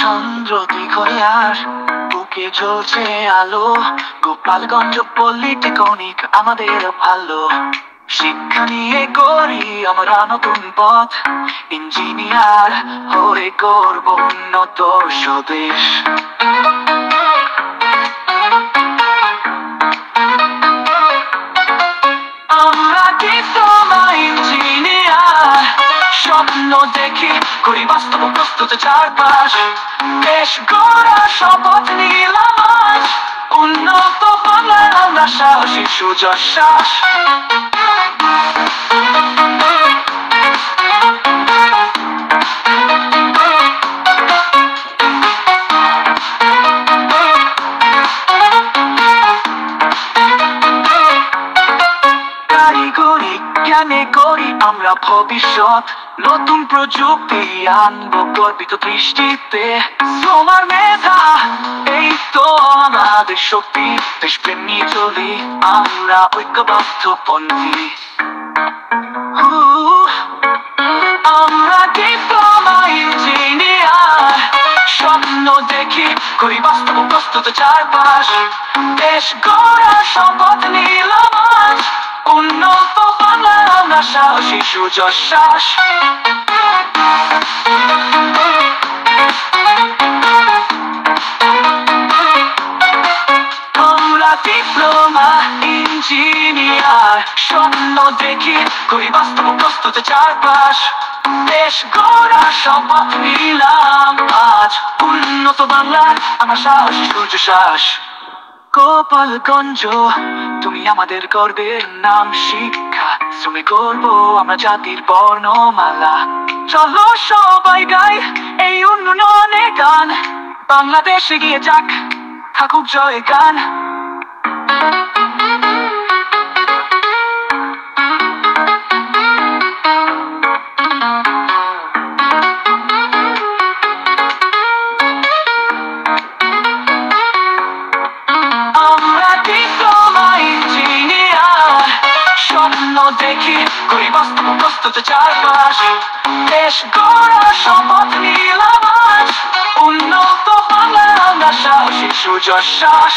চন্দ্র দীঘয়ার বুকে জ্বলছে আলো, গোপালগঞ্জ পলিটেকনিক আমাদের ভালো। শিক্ষা নিয়ে গড়ি আমরা নতুন পথ, ইঞ্জিনিয়ার হয়ে গর্ব উন্নত স্বদেশ। আমরা ডিপ্লোমা ইঞ্জিনিয়ার, স্বপ্ন দেখি করি বাস্তব প্রস্তুত চারপাশ। দেশ গড়ার শপথ নিলাম আজ, উন্নত বাংলার আমরা সাহসী সুজশ্বাস। কারিগরি জ্ঞানে করি আমরা ভবিষ্যৎ, নতুন প্রযুক্তি আনবো গর্বিত দৃষ্টিতে। তোমার মেধা এই তো আমাদের শক্তি, দেশপ্রেম নিয়ে চলি আমরা ঐক্যবদ্ধ পন্থী। আমরা ডিপ্লোমা ইঞ্জিনিয়ার, স্বপ্ন দেখি করি বাস্তব প্রস্তুত চারপাশ। দেশ গড়ার শপথ নিলাম আজ, উন্নত বাংলার আমরা সাহসী সুজশ্বাস। আমরা ডিপ্লোমা ইঞ্জিনিয়ার, স্বপ্ন দেখি করি বাস্তব প্রস্তুত চারপাশ। দেশ গড়ার শপথ নিলাম আজ, উন্নত বাংলার আমরা সাহসী সুজশ্বাস। গোপালগঞ্জ তুমি আমাদের গর্বের নাম, শিক্ষা শ্রমে গর্ব আমরা জাতির বর্ণমালা। চলো সবাই গাই এই উন্নয়নের গান, বাংলাদেশ এগিয়ে যাক থাকুক জয় গান। দেখি করি বাস্তব প্রস্তুত চারপাশ। দেশ গড়ার শপথ নিলাম আজ, উন্নত বাংলার আমরা সাহসী সুজশ্বাস।